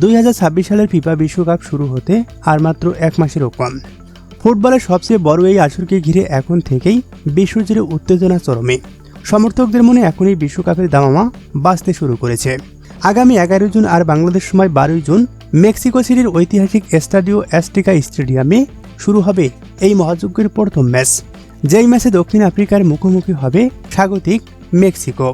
2026 সালের ফিফা বিশ্বকাপ শুরু হতে আর মাত্র এক মাসেরও কম। ফুটবলের সবচেয়ে বড় এই আসরকে ঘিরে এখন থেকেই বিশ্বজুড়ে উত্তেজনা চরমে। সমর্থকদের মনে এখনই বিশ্বকাপের দামামা বাজতে শুরু করেছে। আগামী 11 জুন আর বাংলাদেশ সময় 12 জুন মেক্সিকো সিটির ঐতিহাসিক এস্টাডিও অ্যাজটেকা স্টেডিয়ামে শুরু হবে এই মহাযজ্ঞের প্রথম ম্যাচ, যেই ম্যাচে দক্ষিণ আফ্রিকার মুখোমুখি হবে স্বাগতিক মেক্সিকো।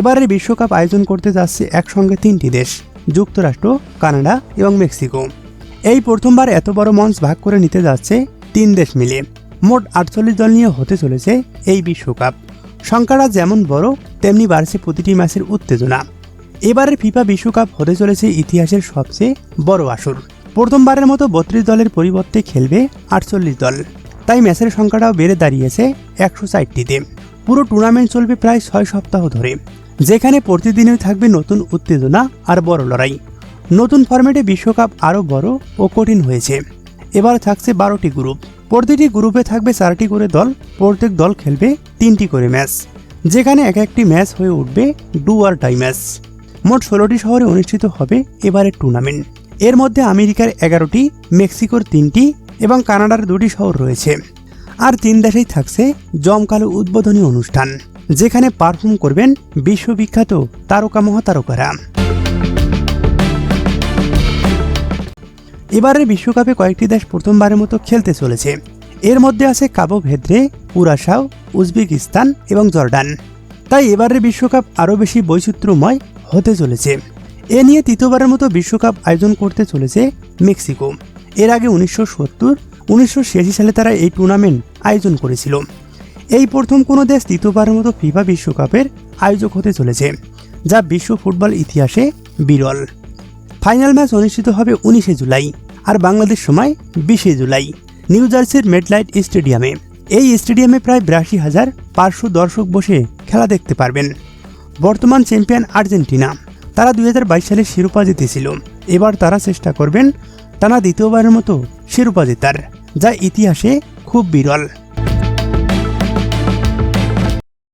এবারের বিশ্বকাপ আয়োজন করতে যাচ্ছে একসঙ্গে 3টি দেশ, যুক্তরাষ্ট্র, কানাডা এবং মেক্সিকো। এই প্রথমবার এত বড় মঞ্চ ভাগ করে নিতে যাচ্ছে 3 দেশ মিলে। মোট 48 দল নিয়ে হতে চলেছে এই বিশ্বকাপ। সংখ্যাটা যেমন বড় তেমনি বাড়ছে প্রতিটি ম্যাচের উত্তেজনা। এবারের ফিফা বিশ্বকাপ হতে চলেছে ইতিহাসের সবচেয়ে বড় আসর। প্রথমবারের মতো 32 দলের পরিবর্তে খেলবে 48 দল, তাই ম্যাচের সংখ্যাটাও বেড়ে দাঁড়িয়েছে 160টিতে। পুরো টুর্নামেন্ট চলবে প্রায় 6 সপ্তাহ ধরে, যেখানে প্রতিদিনই থাকবে নতুন উত্তেজনা আর বড় লড়াই। নতুন ফরম্যাটে বিশ্বকাপ আরও বড় ও কঠিন হয়েছে। এবার থাকছে 12টি গ্রুপ, প্রতিটি গ্রুপে থাকবে 4টি করে দল। প্রত্যেক দল খেলবে 3টি করে ম্যাচ, যেখানে এক একটি ম্যাচ হয়ে উঠবে ডু অর ডাই ম্যাচ। মোট 16টি শহরে অনুষ্ঠিত হবে এবারের টুর্নামেন্ট। এর মধ্যে আমেরিকার 11টি, মেক্সিকোর 3টি এবং কানাডার 2টি শহর রয়েছে। আর 3 দেশেই থাকছে জমকালো উদ্বোধনী অনুষ্ঠান, যেখানে পারফর্ম করবেন বিশ্ববিখ্যাত তারকা মহাতারকারা। এবারের বিশ্বকাপে কয়েকটি দেশ প্রথমবারের মতো খেলতে চলেছে। এর মধ্যে আছে কাবো ভেদ্রে, কুরাশাও, উজবেকিস্তান এবং জর্ডান। তাই এবারের বিশ্বকাপ আরও বেশি বৈচিত্র্যময় হতে চলেছে। এ নিয়ে তৃতীয়বারের মতো বিশ্বকাপ আয়োজন করতে চলেছে মেক্সিকো। এর আগে 1970, 1986 সালে তারা এই টুর্নামেন্ট আয়োজন করেছিল। এই প্রথম কোনো দেশ তৃতীয়বারের মতো ফিফা বিশ্বকাপের আয়োজক হতে চলেছে, যা বিশ্ব ফুটবল ইতিহাসে বিরল। ফাইনাল ম্যাচ অনুষ্ঠিত হবে 19 জুলাই আর বাংলাদেশ সময় 20 জুলাই নিউ জার্সির মেটলাইট স্টেডিয়ামে। এই স্টেডিয়ামে প্রায় 82,500 দর্শক বসে খেলা দেখতে পারবেন। বর্তমান চ্যাম্পিয়ন আর্জেন্টিনা, তারা 2022 সালে শিরোপা জিতেছিল। এবার তারা চেষ্টা করবেন টানা দ্বিতীয়বারের মতো শিরোপা জেতার, যা ইতিহাসে খুব বিরল।